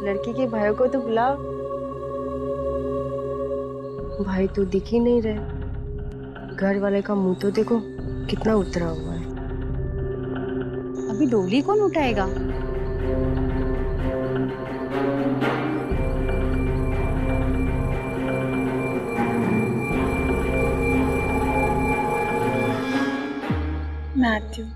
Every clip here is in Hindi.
लड़की के भाई को तो बुलाओ। भाई तो दिख ही नहीं रहे। घर वाले का मुंह तो देखो कितना उतरा हुआ है। अभी डोली कौन उठाएगा? मैं आती हूँ।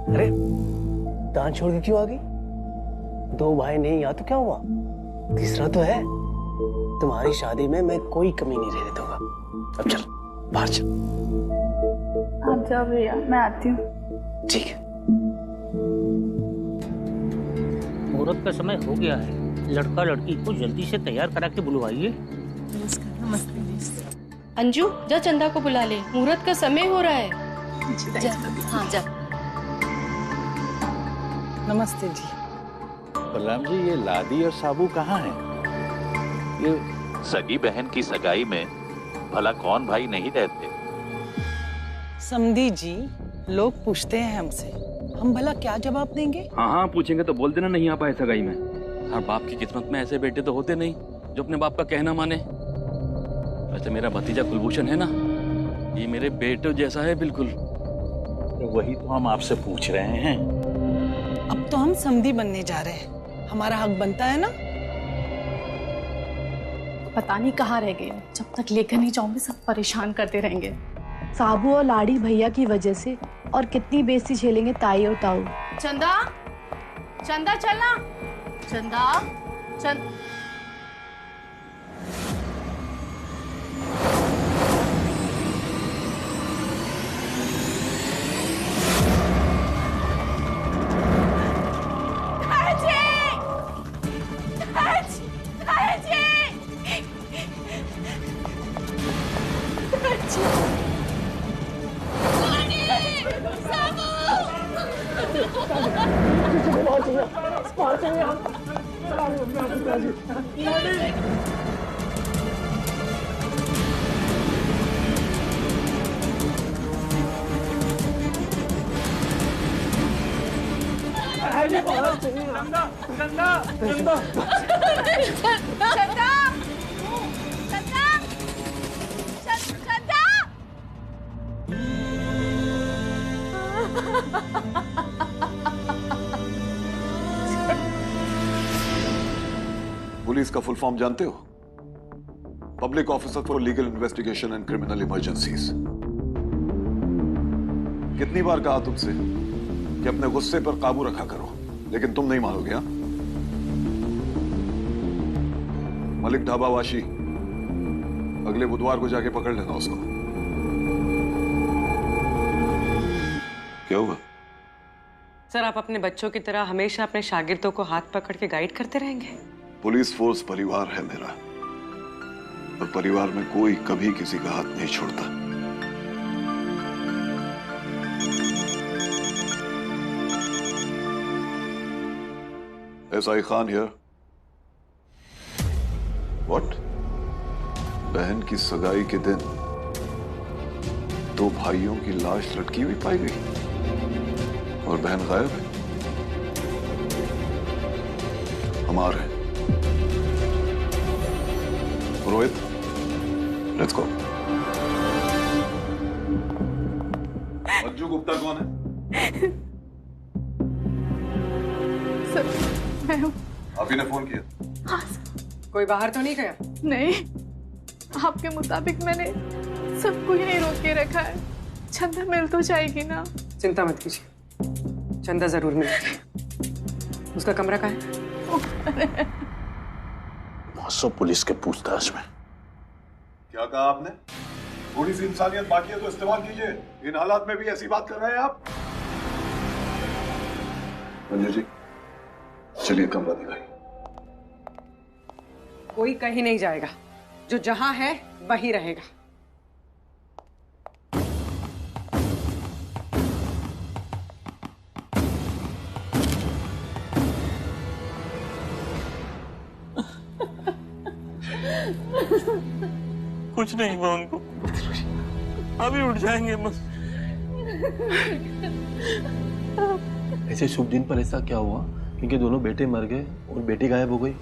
अरे दांत छोड़ के क्यों आ गई? दो भाई नहीं यहाँ तो क्या हुआ? तीसरा तो है। तुम्हारी शादी में मैं कोई कमी नहीं रहने दूंगा। अब चल बाहर चल। आप जाओ भैया, मैं आती हूँ। ठीक है। मुहूर्त का समय हो गया है, लड़का लड़की को जल्दी से तैयार करा के बुलवाइए। अंजू जा चंदा को बुला ले, मुहूर्त का समय हो रहा है। हाँ जा। नमस्ते जी। बलराम जी, ये लादी और साबू कहाँ हैं? ये सगी बहन की सगाई में भला कौन भाई नहीं रहते? समधी जी, लोग पूछते हैं हमसे, हम भला क्या जवाब देंगे? हाँ हाँ पूछेंगे तो बोल देना नहीं आ पाए सगाई में। हर बाप की किस्मत में ऐसे बेटे तो होते नहीं जो अपने बाप का कहना माने। वैसे मेरा भतीजा कुलभूषण है ना, ये मेरे बेटे जैसा है बिल्कुल। तो वही तो हम आपसे पूछ रहे हैं। अब तो हम समधी बनने जा रहे हैं, हमारा हक बनता है ना। पता नहीं कहाँ रह गए, जब तक लेकर नहीं जाऊंगी सब परेशान करते रहेंगे। साबू और लाड़ी भैया की वजह से और कितनी बेइज्जती झेलेंगे ताई और ताऊ। चंदा, चंदा चलना। चंदा, चंद पुलिस का फुल फॉर्म जानते हो? Public officer for legal investigation and criminal emergencies. कितनी बार कहा तुमसे कि अपने गुस्से पर काबू रखा करो, लेकिन तुम नहीं मानोगे। हाँ? मलिक ढाबावाशी, अगले बुधवार को जाके पकड़ लेना उसको। क्या हुआ? सर, आप अपने बच्चों की तरह हमेशा अपने शागिर्दों को हाथ पकड़ के गाइड करते रहेंगे? पुलिस फोर्स परिवार है मेरा, और परिवार में कोई कभी किसी का हाथ नहीं छोड़ता। SI Khan here. व्हाट? बहन की सगाई के दिन दो भाइयों की लाश लटकी हुई पाई गई और बहन गायब है। हमारे रोहित, लेट्स गो। मंजू गुप्ता कौन है? सर, मैं हूँ। आप ही ने फोन किया? हाँ सर। कोई बाहर तो नहीं गया? नहीं, आपके मुताबिक मैंने सबको ही नहीं रोक के रखा है। चंदा मिल तो जाएगी ना? चिंता मत कीजिए, चंदा जरूर मिलेगी। उसका कमरा कहाँ है? मौसम पुलिस के पूछताछ में। क्या कहा आपने? थोड़ी सी इंसानियत बाकी है तो इस्तेमाल कीजिए। इन हालात में भी ऐसी बात कर रहे हैं आप? मंजू जी, चलिए कमरा दिखाइए। कोई कहीं नहीं जाएगा, जो जहां है वहीं रहेगा। कुछ नहीं हुआ उनको, अभी उठ जाएंगे बस। ऐसे शुभ दिन पर ऐसा क्या हुआ क्योंकि दोनों बेटे मर गए और बेटी गायब हो गई?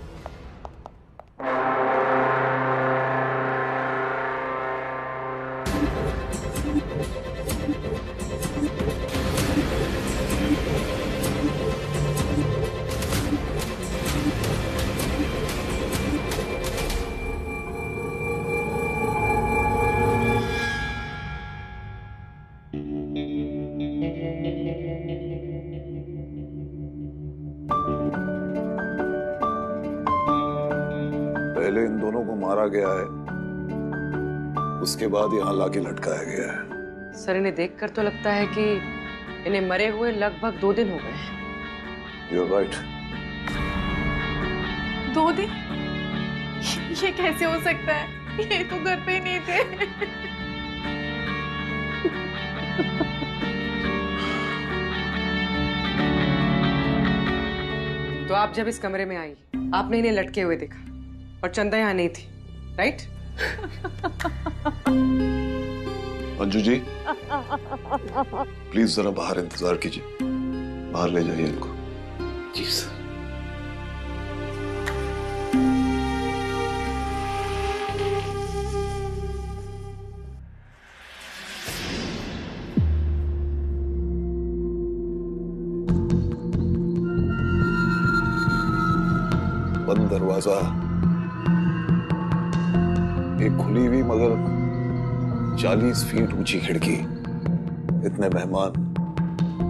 पहले इन दोनों को मारा गया है, उसके बाद यहाँ लाके लटकाया गया है। सर इन्हें देखकर तो लगता है कि इन्हें मरे हुए लगभग 2 दिन हो गए हैं। You're right. 2 दिन? ये कैसे हो सकता है? ये तो घर पे ही नहीं थे। तो आप जब इस कमरे में आई, आपने इन्हें लटके हुए देखा और चंदा यहाँ नहीं थी, राइट? अंजू जी, प्लीज जरा बाहर इंतजार कीजिए, बाहर ले जाइए इनको। जी सर। बंद दरवाजा, एक खुली हुई मगर 40 फीट ऊंची खिड़की, इतने मेहमान,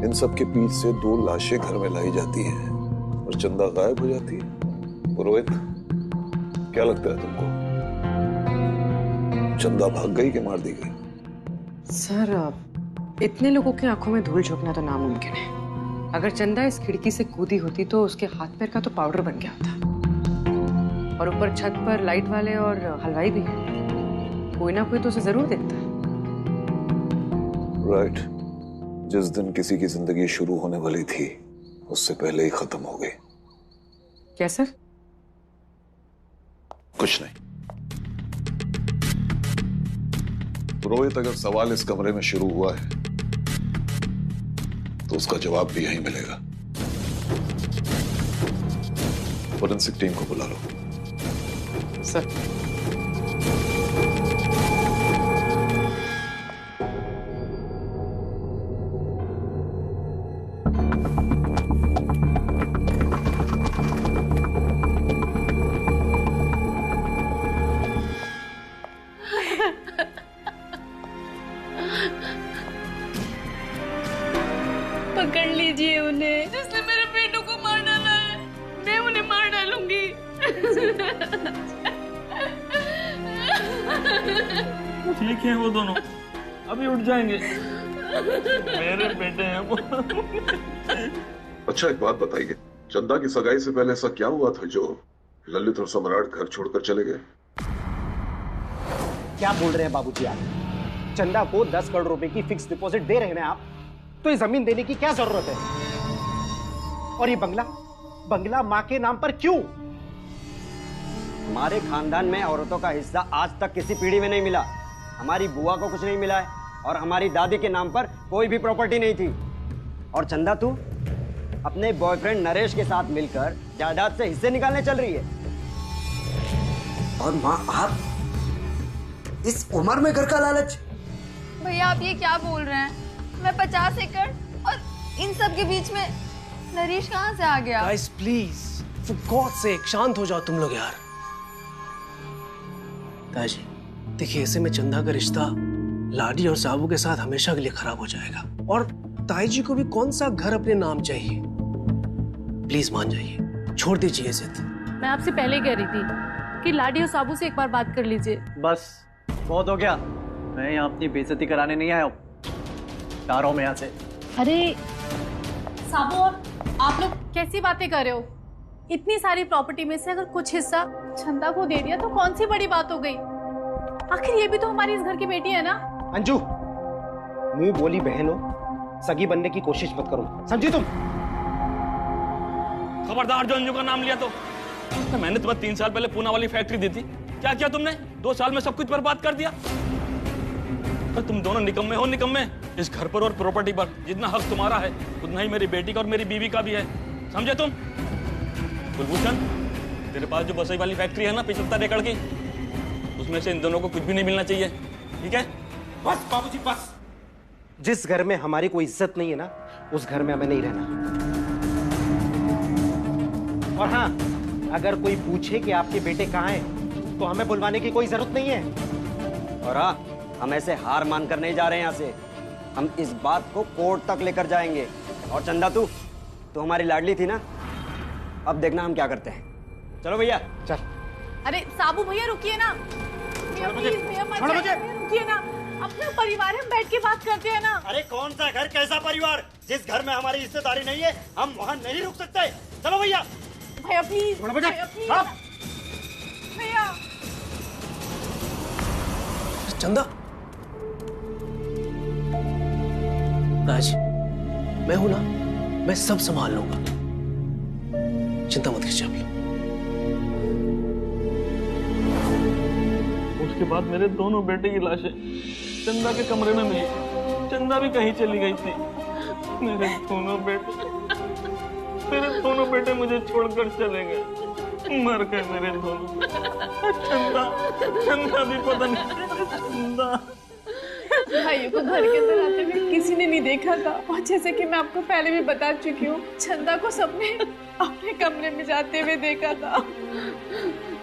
इन सब के बीच से 2 लाशें घर में लाई जाती हैं और चंदा गायब हो जाती है। पुरोहित, क्या लगता है तुमको, चंदा भाग गई कि मार दी गई? सर इतने लोगों की आंखों में धूल झोंकना तो नामुमकिन है। अगर चंदा इस खिड़की से कूदी होती तो उसके हाथ पैर का तो पाउडर बन गया होता। और ऊपर छत पर लाइट वाले और हलवाई भी हैं, कोई ना कोई तो उसे जरूर देखता। राइट, जिस दिन किसी की जिंदगी शुरू होने वाली थी उससे पहले ही खत्म हो गई। क्या सर? कुछ नहीं। पुरोहित, अगर सवाल इस कमरे में शुरू हुआ है तो उसका जवाब भी यहीं मिलेगा। फोरेंसिक टीम को बुला लो। सर। पकड़ लीजिए उन्हें। जिसने मेरे बेटों को मार डाला है, मैं उन्हें मार डालूंगी। ठीक है, वो दोनों अभी उठ जाएंगे। मेरे बेटे हैं वो। अच्छा, एक बात बताइए, चंदा की सगाई से पहले ऐसा क्या हुआ था जो ललित और सम्राट घर छोड़कर चले गए? क्या बोल रहे हैं बाबूजी आप? चंदा को 10 करोड़ रुपए की फिक्स डिपॉजिट दे रहे हैं आप, तो ये जमीन देने की क्या जरूरत है? और ये बंगला मां के नाम पर क्यों? हमारे खानदान में औरतों का हिस्सा आज तक किसी पीढ़ी में नहीं मिला। हमारी बुआ को कुछ नहीं मिला है और हमारी दादी के नाम पर कोई भी प्रॉपर्टी नहीं थी। और चंदा, तू अपने बॉयफ्रेंड नरेश के साथ मिलकर जायदाद से हिस्से निकालने चल रही है। और माँ, आप इस उम्र में घर का लालच? भैया आप ये क्या बोल रहे हैं? मैं 50 एकड़ और इन सब के बीच में नरेश कहाँ से आ गया? Guys please, for God sake, शांत हो जाओ तुम लोग यार। ताजी, देखिए ऐसे में चंदा का रिश्ता लाडी और साबू के साथ हमेशा के लिए खराब हो जाएगा। और ताई जी को भी कौन सा घर अपने नाम चाहिए? प्लीज मान जाइए, छोड़ दीजिए जिद। मैं आपसे पहले कह रही थी कि लाडी और साबू से एक बार बात कर लीजिए। बस बहुत हो गया, मैं यहाँ अपनी बेइज्जती कराने नहीं आया हूँ। जा रहा हूँ मैं यहाँ से। अरे साबू, और आप लोग कैसी बातें कर रहे हो? इतनी सारी प्रॉपर्टी में से अगर कुछ हिस्सा चंदा को दे दिया तो कौन सी बड़ी बात हो गई? आखिर ये भी तो हमारी इस घर की बेटी है ना। अंजू, मुंह बोली बहन हो, सगी बनने की कोशिश मत करो, समझी तुम? खबरदार जो अंजू का नाम लिया तो। मैंने तुम्हें 3 साल पहले पूना वाली फैक्ट्री दी थी, क्या किया तुमने? 2 साल में सब कुछ बर्बाद कर दिया। पर तुम दोनों निकम्मे हो, निकम्मे। इस घर पर और प्रॉपर्टी पर जितना हक तुम्हारा है उतना ही मेरी बेटी का और मेरी बीवी का भी है, समझे तुम? कुलभूषण, तेरे पास जो बसई वाली फैक्ट्री है ना 75 एकड़ की, उसमें से इन दोनों को कुछ भी नहीं मिलना चाहिए, ठीक है? बस बाबूजी बस। जिस घर में हमारी कोई इज्जत नहीं है ना, उस घर में हमें नहीं रहना। और हाँ, अगर कोई पूछे कि आपके बेटे कहाँ हैं, तो हमें बुलवाने की कोई जरूरत नहीं है। और हाँ, हम ऐसे हार मानकर नहीं जा रहे हैं यहाँ से। हम इस बात को कोर्ट तक लेकर जाएंगे। और चंदा, तू हमारी लाडली थी ना, अब देखना हम क्या करते हैं। चलो भैया, चल। अरे साबू भैया रुकिए ना, भैया प्लीज, भैया मत जाइए, रुकिए ना। अपना परिवार हम बैठ के बात करते हैं ना। अरे कौन सा घर, कैसा परिवार? जिस घर में हमारी हिस्सेदारी नहीं है, हम वहाँ नहीं रुक सकते। चलो भैया। भैया प्लीज, भैया प्लीज, भैया। चंदा, राज, मैं हूं ना, मैं सब संभाल लूंगा, चिंता मत कीजिए आप। उसके बाद मेरे दोनों बेटे की लाशें चंदा के कमरे में मिली। चंदा भी कहीं चली गई थी। मेरे दोनों बेटे मुझे छोड़कर चले गए, मर गए मेरे दोनों। चंदा भी पता नहीं। चंदा भाइयों को घर के अंदर आते हुए किसी ने नहीं देखा था, और जैसे कि मैं आपको पहले भी बता चुकी हूँ, चंदा को सबने अपने कमरे में जाते हुए देखा था।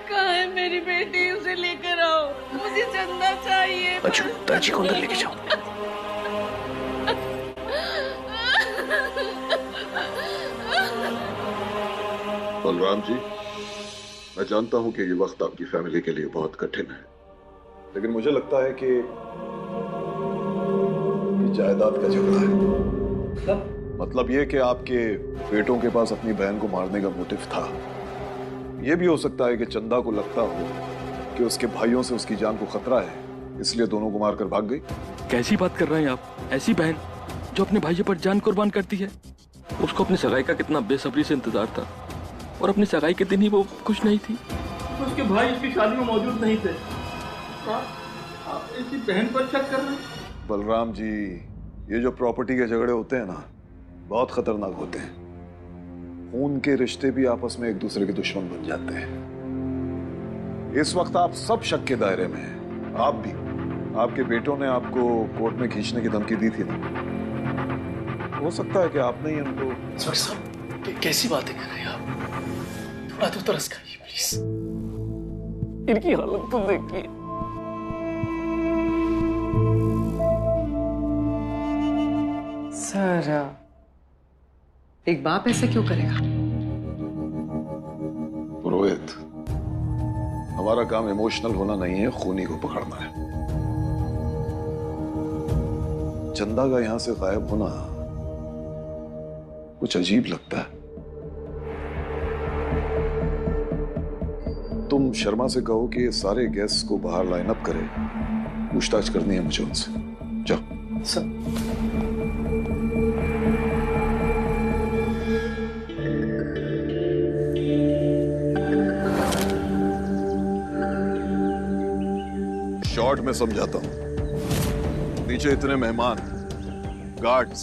कहाँ है मेरी बेटी? उसे लेकर आओ, मुझे चंदा चाहिए। अच्छा, ताजी को अंदर लेके जाओ। बलराम जी, मैं जानता हूं कि ये वक्त आपकी फैमिली के लिए बहुत कठिन है, लेकिन मुझे लगता है कि जायदाद का झगड़ा है। मतलब ये कि आपके बेटों के पास अपनी बहन को मारने का मोटिव था। ये भी हो सकता है कि चंदा को लगता हो कि उसके भाइयों से उसकी जान को खतरा है, इसलिए दोनों को मारकर भाग गई। कैसी बात कर रहे हैं आप? ऐसी बहन जो अपने भाइयों पर जान कुर्बान करती है। उसको अपनी सगाई का कितना बेसब्री से इंतजार था, और अपनी सगाई के दिन ही वो खुश नहीं थी। उसके भाई उसकी शादी में मौजूद नहीं थे। आप ऐसी बहन पर शक कर रहे हैं? बलराम जी, ये जो प्रॉपर्टी के झगड़े होते हैं ना, बहुत खतरनाक होते हैं। खून के रिश्ते भी आपस में एक दूसरे के दुश्मन बन जाते हैं। इस वक्त आप सब शक के दायरे में हैं। आप भी, आपके बेटों ने आपको कोर्ट में खींचने की धमकी दी थी ना, हो सकता है कि आपने ही उनको। इंस्पेक्टर साहब, कैसी बातें कर रहे हैं आप? थोड़ा तो तरस खाइए प्लीज। इनकी हालत तो देखिए। सर, एक बाप ऐसे क्यों करेगा? रोहित, हमारा काम इमोशनल होना नहीं है, खूनी को पकड़ना है। चंदा का यहां से गायब होना कुछ अजीब लगता है। तुम शर्मा से कहो कि सारे गेस्ट को बाहर लाइन अप करे, पूछताछ करनी है मुझे उनसे। जाओ। सर, शॉर्ट में समझाता हूं। नीचे इतने मेहमान, गार्ड्स,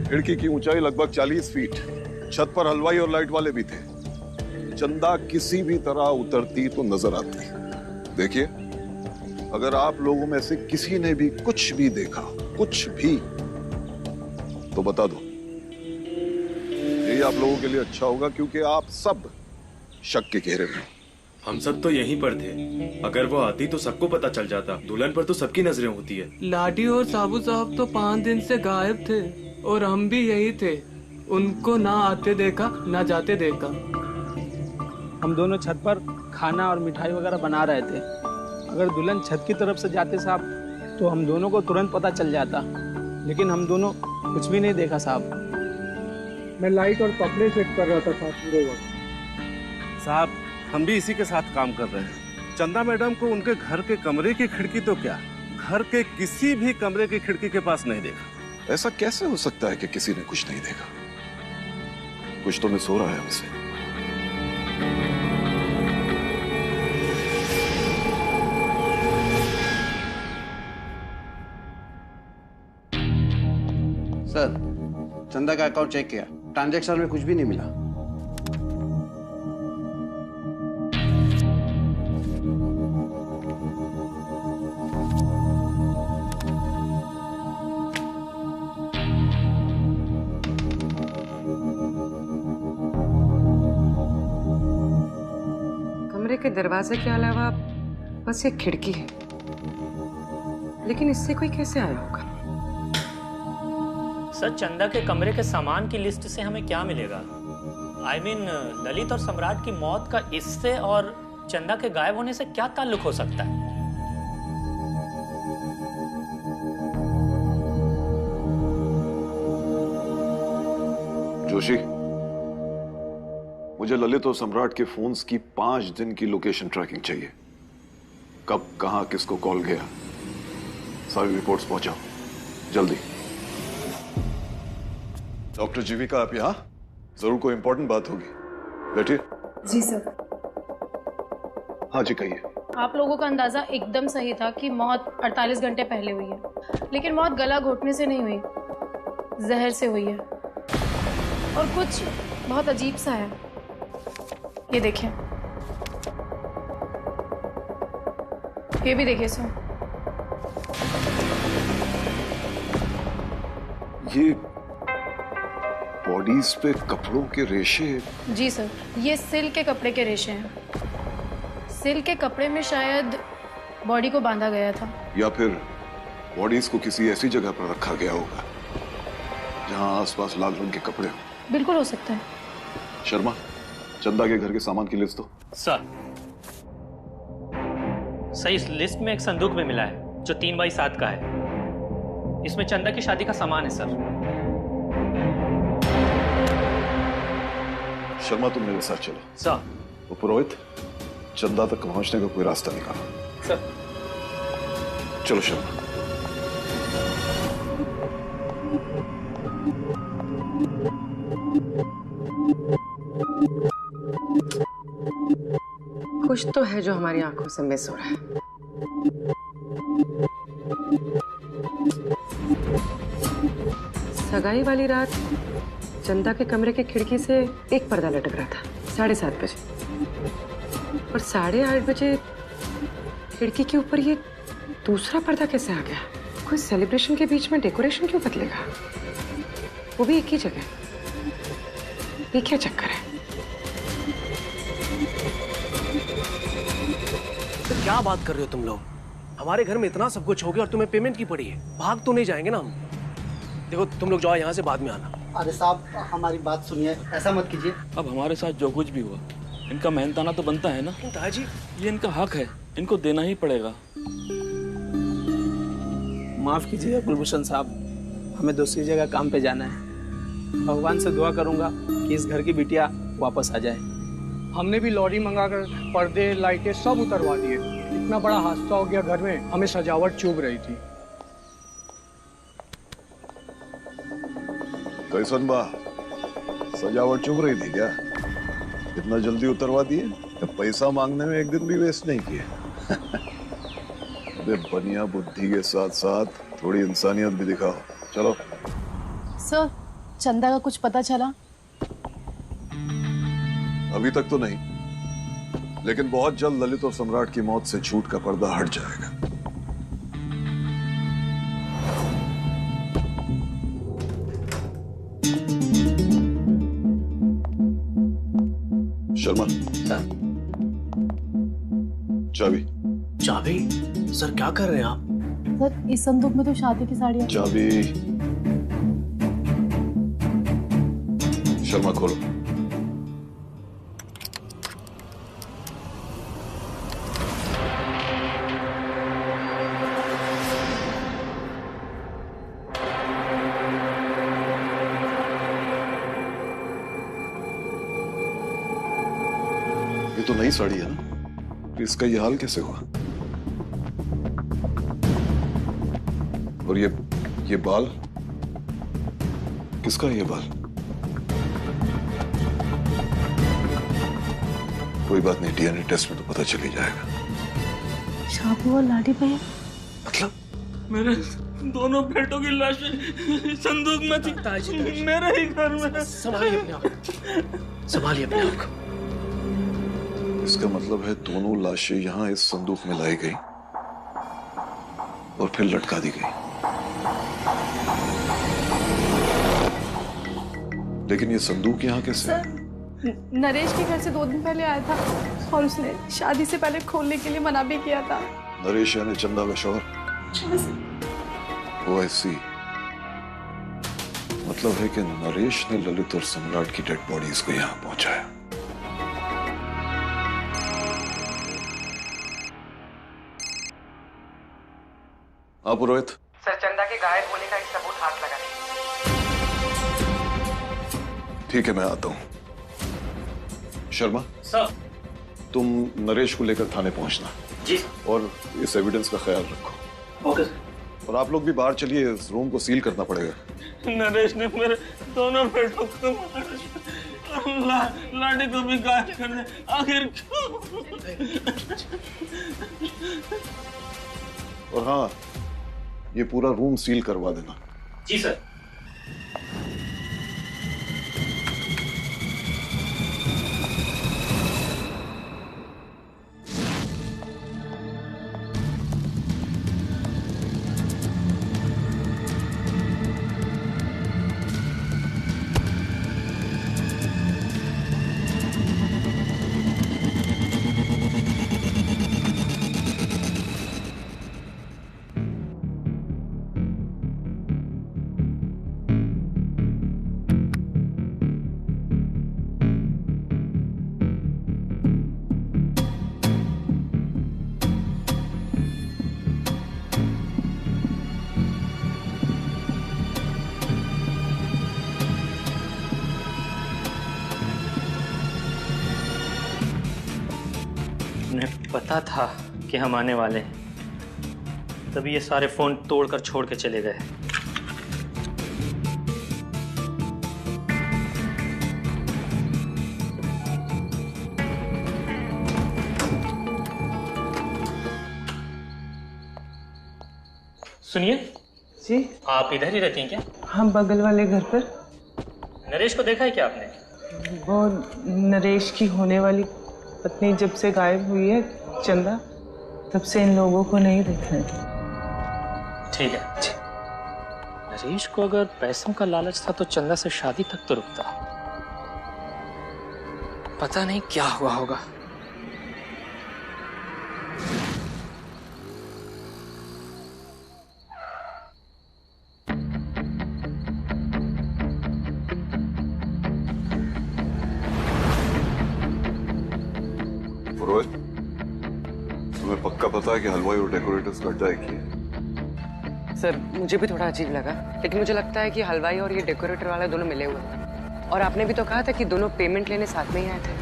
खिड़की की ऊंचाई लगभग 40 फीट, छत पर हलवाई और लाइट वाले भी थे। चंदा किसी भी तरह उतरती तो नजर आती। देखिए, अगर आप लोगों में से किसी ने भी कुछ भी देखा, कुछ भी, तो बता दो। यही आप लोगों के लिए अच्छा होगा, क्योंकि आप सब शक के घेरे में। हम सब तो यहीं पर थे। अगर वो आती तो सबको पता चल जाता। दुल्हन पर तो सबकी नजरें होती है। लाडी और साबू साहब तो 5 दिन से गायब थे, और हम भी यही थे। उनको ना आते देखा, ना जाते देखा। हम दोनों छत पर खाना और मिठाई वगैरह बना रहे थे। अगर दुल्हन छत की तरफ से जाते साहब, तो हम दोनों को तुरंत पता चल जाता, लेकिन हम दोनों कुछ भी नहीं देखा साहब। मैं लाइट और कपड़े चेक कर रहा था पूरे वक्त। साहब, हम भी इसी के साथ काम कर रहे हैं। चंदा मैडम को उनके घर के कमरे की खिड़की तो क्या, घर के किसी भी कमरे की खिड़की के पास नहीं देखा। ऐसा कैसे हो सकता है कि किसी ने कुछ नहीं देखा? कुछ तो मिस हो रहा है हमसे। चंदा का अकाउंट चेक किया, ट्रांजैक्शन में कुछ भी नहीं मिला। कमरे के दरवाजे के अलावा बस एक खिड़की है, लेकिन इससे कोई कैसे आया होगा? सर, चंदा के कमरे के सामान की लिस्ट से हमें क्या मिलेगा? I mean, ललित और सम्राट की मौत का इससे और चंदा के गायब होने से क्या ताल्लुक हो सकता है? जोशी, मुझे ललित और सम्राट के फोन्स की 5 दिन की लोकेशन ट्रैकिंग चाहिए। कब, कहां, किसको कॉल गया, सारी रिपोर्ट्स पहुंचाओ जल्दी। डॉक्टर जीविका, आप यहां? जरूर कोई इंपॉर्टेंट बात होगी, बैठिए। जी सर। हाँ जी, कहिए। आप लोगों का अंदाजा एकदम सही था कि मौत 48 घंटे पहले हुई है, लेकिन मौत गला घोटने से नहीं हुई, जहर से हुई है। और कुछ बहुत अजीब सा है, ये देखिए, ये भी देखिए सर। ये बॉडीज पे कपड़ों के रेशे? जी सर, ये सिल्क के कपड़े के रेशे हैं। सिल्क के कपड़े में शायद बॉडी को बांधा गया था, या फिर बॉडीज को किसी ऐसी जगह पर रखा गया होगा जहां आसपास लाल रंग के कपड़े हो। बिल्कुल हो सकता है। शर्मा, चंदा के घर के सामान की लिस्ट दो। सर, इस लिस्ट में एक संदूक में मिला है जो 3x7 का है। इसमें चंदा की शादी का सामान है सर। शर्मा, तुम मेरे साथ चलो। सर। वो पुरोहित, चंदा तक पहुंचने का कोई रास्ता निकालो। सर। चलो शर्मा। कुछ तो है जो हमारी आंखों से मिस हो रहा है। सगाई वाली रात चंदा के कमरे की खिड़की से एक पर्दा लटक रहा था 7:30 बजे, और 8:30 बजे खिड़की के ऊपर ये दूसरा पर्दा कैसे आ गया? कोई सेलिब्रेशन के बीच में डेकोरेशन क्यों बदलेगा, वो भी एक ही जगह? ये क्या चक्कर है? तो क्या बात कर रहे हो तुम लोग? हमारे घर में इतना सब कुछ हो गया और तुम्हें पेमेंट की पड़ी है। भाग तो नहीं जाएंगे ना हम? देखो, तुम लोग जाओ यहाँ से, बाद में आना। अरे साहब, हमारी बात सुनिए, ऐसा मत कीजिए। अब हमारे साथ जो कुछ भी हुआ, इनका मेहनताना तो बनता है ना। ताजी, ये इनका हक है, इनको देना ही पड़ेगा। माफ कीजिएगा कुलभूषण साहब, हमें दूसरी जगह काम पे जाना है। भगवान से दुआ करूंगा कि इस घर की बिटिया वापस आ जाए। हमने भी लॉरी मंगाकर पर्दे, लाइटें सब उतरवा दिए। इतना बड़ा हादसा हो गया घर में, हमें सजावट चुभ रही थी। कैसन बा, सजावट चुभ रही थी क्या? इतना जल्दी उतरवा दिए? पैसा मांगने में एक दिन भी वेस्ट नहीं किए। अबे बनिया बुद्धि के साथ साथ थोड़ी इंसानियत भी दिखाओ। चलो। सर, चंदा का कुछ पता चला? अभी तक तो नहीं, लेकिन बहुत जल्द ललित और सम्राट की मौत से झूठ का पर्दा हट जाएगा। शर्मा, चाबी। चाबी? सर, क्या कर रहे हैं आप? सर, इस संदूक में तो शादी की साड़ियां। चाबी। शर्मा, खोलो। ये तो नई साड़ी है ना, इसका ये हाल कैसे हुआ? और ये बाल किसका है? ये बाल? कोई बात नहीं, डीएनए टेस्ट में तो पता चल ही जाएगा। शाबू और लाडी भैया? मतलब मेरे दोनों बेटों की लाशें संदूक में थी मेरे ही घर में। संभालिए अपने आप, संभालिए अपने आप को। इसका मतलब है दोनों लाशें यहाँ इस संदूक में लाई गई और फिर लटका दी गई। लेकिन ये संदूक यहाँ कैसे? नरेश के घर से 2 दिन पहले आया था और उसने शादी से पहले खोलने के लिए मना भी किया था। नरेश यानी चंदा का शौहर? ओ आई सी। मतलब है कि नरेश ने ललित और सम्राट की डेड बॉडीज को यहाँ पहुंचाया। हाँ पुरोहित। सर, चंदा के गायब होने का एक सबूत हाथ लगा है। ठीक है, मैं आता हूं। शर्मा सर, तुम नरेश को लेकर थाने पहुंचना जी, और इस एविडेंस का ख्याल रखो। ओके। और आप लोग भी बाहर चलिए, इस रूम को सील करना पड़ेगा। नरेश ने मेरे दोनों बेटों को लाडी को भी गायब कर दिया, आखिर क्यों? और हाँ, ये पूरा रूम सील करवा देना। जी सर। उन्हें पता था कि हम आने वाले हैं, तभी ये सारे फोन तोड़कर छोड़ के चले गए। सुनिए जी, आप इधर ही रहती हैं क्या? हम बगल वाले घर पर। नरेश को देखा है क्या आपने? वो नरेश की होने वाली पत्नी जब से गायब हुई है चंदा, तब से इन लोगों को नहीं देखा है। ठीक है। नरेश को अगर पैसों का लालच था तो चंदा से शादी तक तो रुकता। पता नहीं क्या हुआ होगा। पुरोहित, तुम्हें पक्का पता है कि हलवाई और डेकोरेटर्स का अड्डा एक ही है? सर, मुझे भी थोड़ा अजीब लगा, लेकिन मुझे लगता है कि हलवाई और ये डेकोरेटर वाले दोनों मिले हुए हैं। और आपने भी तो कहा था कि दोनों पेमेंट लेने साथ में ही आए थे।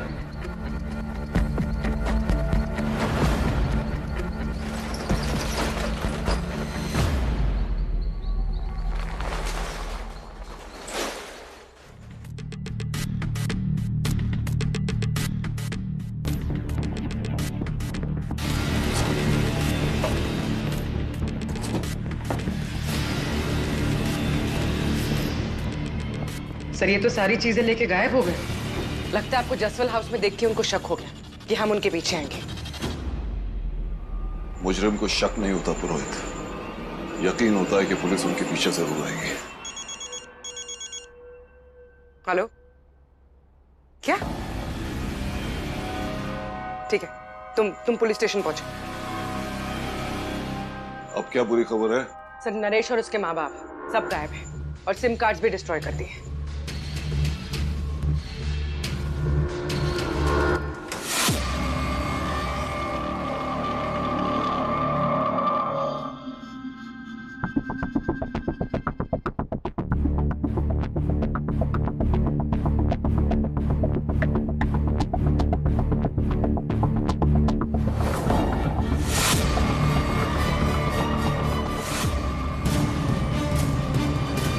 सर, ये तो सारी चीजें लेके गायब हो गए। लगता है आपको जसवल हाउस में देख के उनको शक हो गया कि हम उनके पीछे आएंगे। मुजरिम को शक नहीं होता पुरोहित, यकीन होता है कि पुलिस उनके पीछे जरूर आएगी। हेलो, क्या? ठीक है, तुम पुलिस स्टेशन पहुंचो। अब क्या बुरी खबर है? सर, नरेश और उसके माँ बाप सब गायब हैं और सिम कार्ड्स भी डिस्ट्रॉय कर दिए।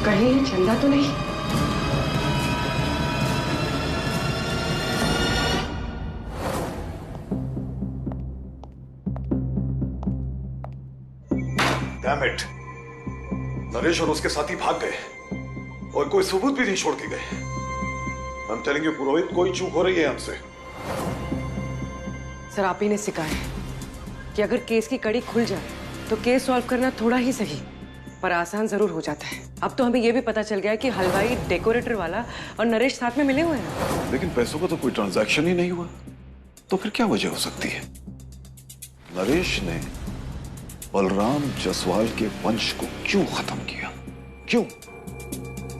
कहीं ये चंदा तो नहीं? Damn it! नरेश और उसके साथी भाग गए और कोई सबूत भी नहीं छोड़ के गए। आई एम टेलिंग यू पुरोहित, कोई चूक हो रही है हमसे। सर आप ही ने सिखाया है कि अगर केस की कड़ी खुल जाए तो केस सॉल्व करना थोड़ा ही सही पर आसान जरूर हो जाता है। अब तो हमें यह भी पता चल गया है कि हलवाई, डेकोरेटर वाला और नरेश साथ में मिले हुए हैं। लेकिन पैसों का तो कोई ट्रांजैक्शन ही नहीं हुआ, तो फिर क्या वजह हो सकती है? नरेश ने बलराम जसवाल के वंश को क्यों खत्म किया? क्यों?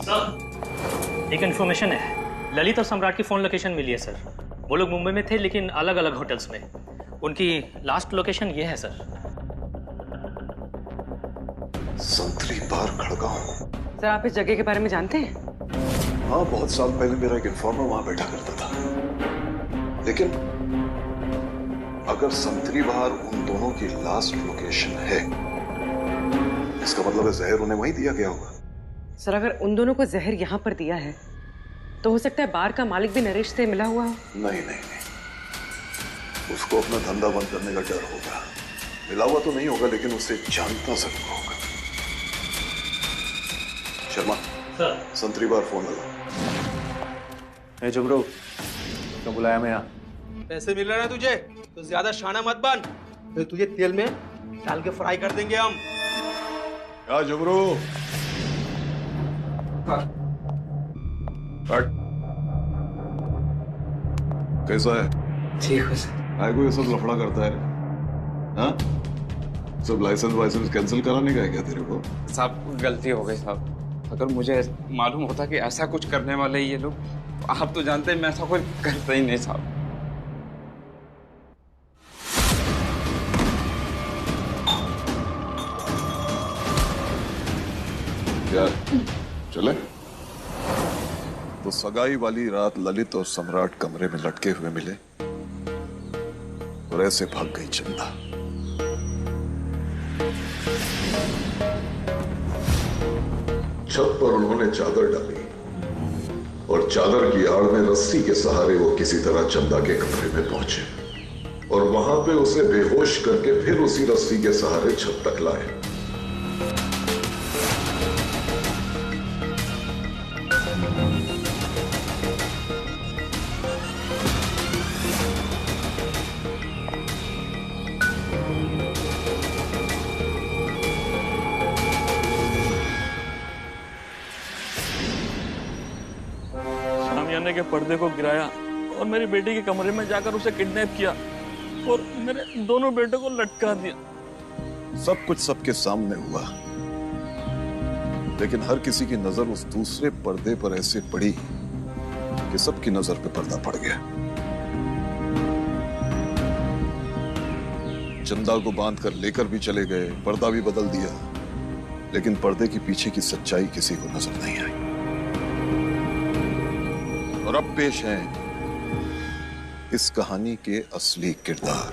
सर एक इंफॉर्मेशन है, ललित और सम्राट की फोन लोकेशन मिली है सर। वो लोग मुंबई में थे लेकिन अलग अलग होटल्स में। उनकी लास्ट लोकेशन ये है सर। संतरी बार खड़गांव। सर आप इस जगह के बारे में जानते हैं? हाँ, बहुत साल पहले मेरा एक इन्फॉर्मर वहां बैठा करता था। लेकिन अगर संतरी बार उन दोनों की लास्ट लोकेशन है, इसका मतलब है जहर उन्हें वहीं दिया गया होगा। सर अगर उन दोनों को जहर यहाँ पर दिया है तो हो सकता है बार का मालिक भी नरेश से मिला हुआ हो। नहीं नहीं नहीं, उसको अपना धंधा बंद करने का डर होगा। मिला हुआ तो नहीं होगा लेकिन उसे जानता जरूर होगा। शर्मा सर, संतरी बार फोन लगा। जुगरू तो बुलाया मैं यहाँ। पैसे मिल रहे हैं तुझे तो ज्यादा शाना मत बन, फिर तुझे तेल में डाल के फ्राई कर देंगे हम। क्या जुगरू? कैसा है? ठीक है सर। आए को ये सब लफड़ा करता है? हाँ? सब लाइसेंस कैंसिल कराने का है क्या तेरे को? साहब गलती हो गई साहब। अगर मुझे मालूम होता कि ऐसा कुछ करने वाले ये लोग, आप तो जानते हैं मैं ऐसा कुछ करता ही नहीं साहब। क्या चले? तो सगाई वाली रात ललित और सम्राट कमरे में लटके हुए मिले और ऐसे भाग गई चंदा। छत पर उन्होंने चादर डाली और चादर की आड़ में रस्सी के सहारे वो किसी तरह चंदा के कमरे में पहुंचे और वहां पे उसे बेहोश करके फिर उसी रस्सी के सहारे छत तक लाए। के पर्दे को गिराया और मेरी बेटी के कमरे में जाकर उसे किडनैप किया और मेरे दोनों बेटों को लटका दिया। सब कुछ सबके सामने हुआ, लेकिन हर किसी की नजर उस दूसरे पर्दे पर ऐसे पड़ी कि सबकी नजर पे पर्दा पड़ गया। चंदा को बांध कर लेकर भी चले गए, पर्दा भी बदल दिया, लेकिन पर्दे के पीछे की सच्चाई किसी को नजर नहीं आई। और अब पेश हैं इस कहानी के असली किरदार।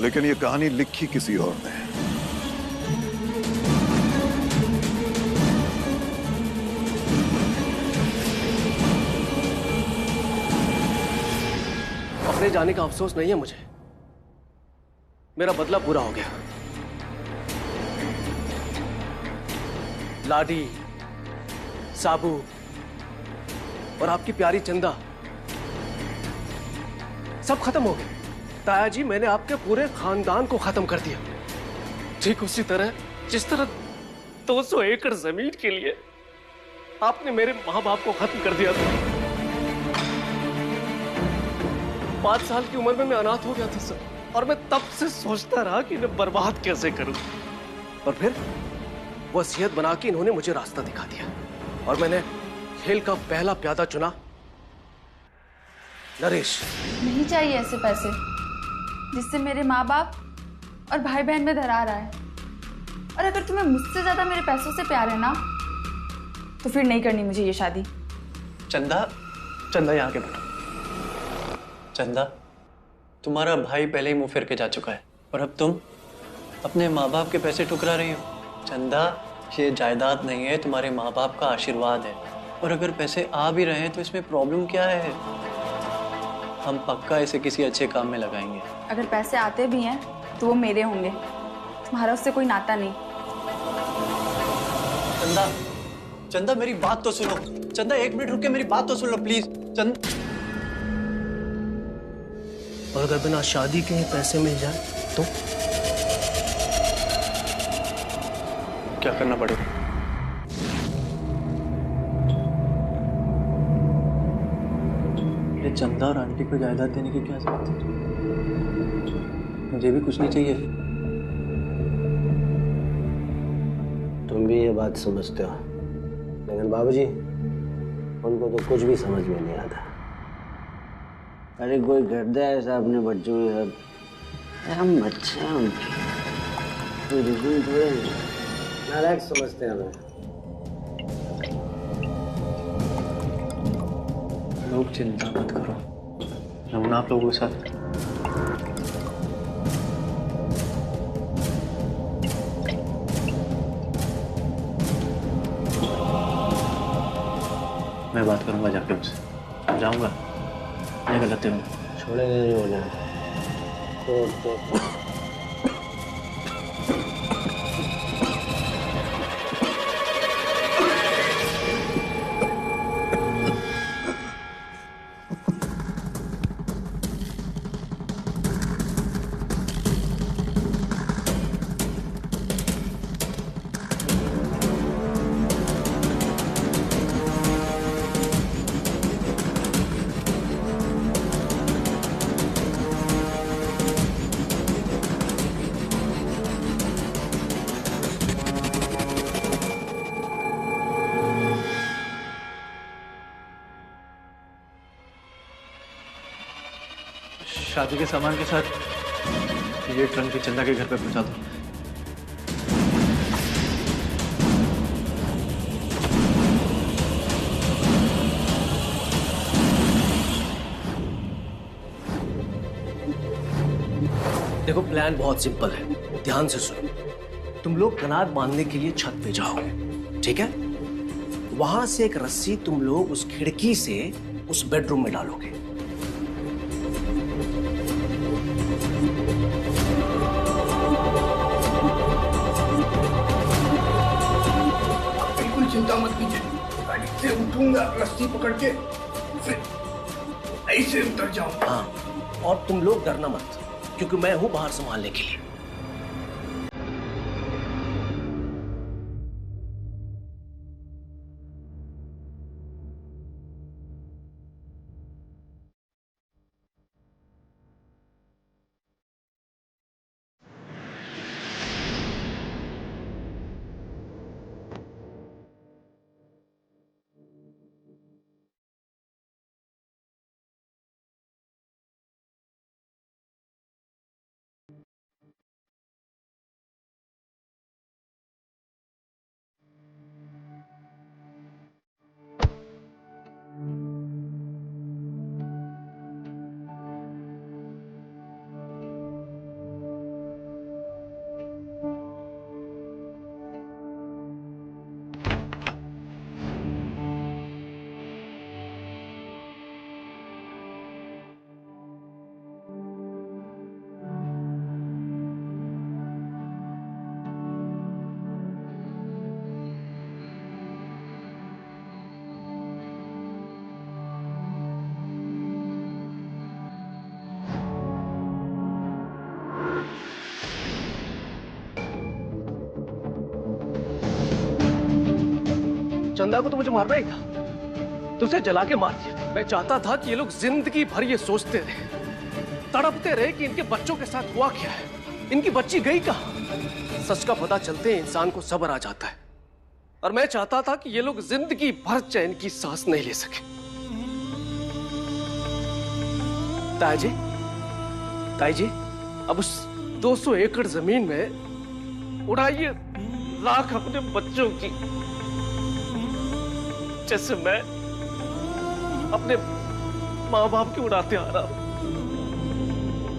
लेकिन ये कहानी लिखी किसी और ने है। अपने जाने का अफसोस नहीं है मुझे, मेरा बदला पूरा हो गया। लाडी, साबू और आपकी प्यारी चंदा सब खत्म हो गए। ताया जी, मैंने आपके पूरे खानदान को खत्म कर दिया, ठीक उसी तरह जिस तरह 200 एकड़ जमीन के लिए आपने मेरे माँ बाप को खत्म कर दिया था। 5 साल की उम्र में मैं अनाथ हो गया था सर, और मैं तब से सोचता रहा कि इन्हें बर्बाद कैसे करूं। और फिर वसीयत बना के इन्होंने मुझे रास्ता दिखा दिया और मैंने खेल का पहला प्यादा चुना, नरेश। नहीं चाहिए ऐसे पैसे जिससे मेरे माँ बाप और भाई बहन में दरार आए। और अगर तुम्हें मुझसे ज्यादा मेरे पैसों से प्यार है ना, तो फिर नहीं करनी मुझे ये शादी। चंदा, चंदा यहाँ के बैठो। चंदा, तुम्हारा भाई पहले ही मुंह फेर के जा चुका है और अब तुम अपने माँ बाप के पैसे ठुकरा रही हो? चंदा, ये जायदाद नहीं है, तुम्हारे माँ बाप का आशीर्वाद है। और अगर पैसे आ भी रहे हैं तो इसमें प्रॉब्लम क्या है? हम पक्का इसे किसी अच्छे काम में लगाएंगे। अगर पैसे आते भी हैं तो वो मेरे होंगे, तुम्हारा उससे कोई नाता नहीं। चंदा, चंदा मेरी बात तो सुनो। चंदा 1 मिनट रुक के मेरी बात तो सुन लो प्लीज। और अगर बिना शादी के पैसे मिल जाए तो क्या करना पड़ेगा? ये चंदा और आंटी को जायदाद देने की क्या जरूरत है? मुझे भी कुछ नहीं चाहिए। तुम भी ये बात समझते हो, लेकिन बाबूजी उनको तो कुछ भी समझ में नहीं आता। अरे कोई करता है ऐसा अपने बच्चों के साथ? हम बच्चे हैं उनके, कोई दुश्मन थोड़े हैं। नालायक समझते हैं हमें। लोग चिंता मत करो, मैं हूं आप लोगों के साथ। मैं बात करूंगा जाके उनसे, जाऊंगा, मैं गलत हूँ। छोड़ेंगे नहीं उन्हें। शादी के सामान के साथ ये ट्रंक भी चंदा के घर पे पहुंचा दो। देखो, प्लान बहुत सिंपल है, ध्यान से सुनो। तुम लोग कनात बांधने के लिए छत पे जाओगे, ठीक है? वहां से एक रस्सी तुम लोग उस खिड़की से उस बेडरूम में डालोगे। बिल्कुल चिंता मत कीजिए, गाड़ी से उठूंगा, रस्सी पकड़ के फिर ऐसे उतर जाऊंगा। हाँ, और तुम लोग डरना मत, क्योंकि मैं हूं बाहर संभालने के लिए। चंदा को तो मुझे मारना ही था, तो उसे जला के मार दिया। मैं चाहता था कि ये लोग जिंदगी भर ये सोचते रहे, तड़पते रहे कि इनके बच्चों के साथ हुआ क्या है, इनकी बच्ची गई कहां। सच का पता चलते इंसान को सब्र आ जाता है, और मैं चाहता था कि ये लोग जिंदगी भर चैन की सांस नहीं ले सके। ताई जी, अब उस 200 एकड़ जमीन में उड़ाइए राख अपने बच्चों की, जैसे मैं अपने माँ बाप की उड़ाते आ रहा हूं।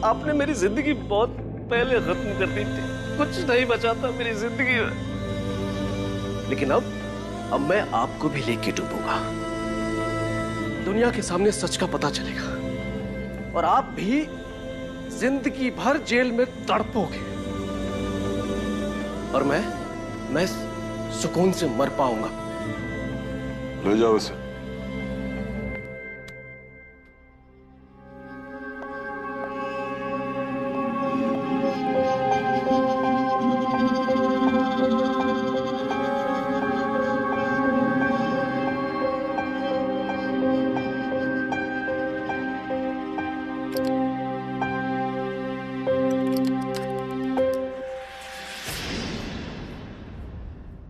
आपने मेरी जिंदगी बहुत पहले खत्म कर दी थी, कुछ नहीं बचा था मेरी जिंदगी में। लेकिन अब मैं आपको भी लेके डूबूंगा। दुनिया के सामने सच का पता चलेगा और आप भी जिंदगी भर जेल में तड़पोगे और मैं सुकून से मर पाऊंगा। ले जाओ इसे।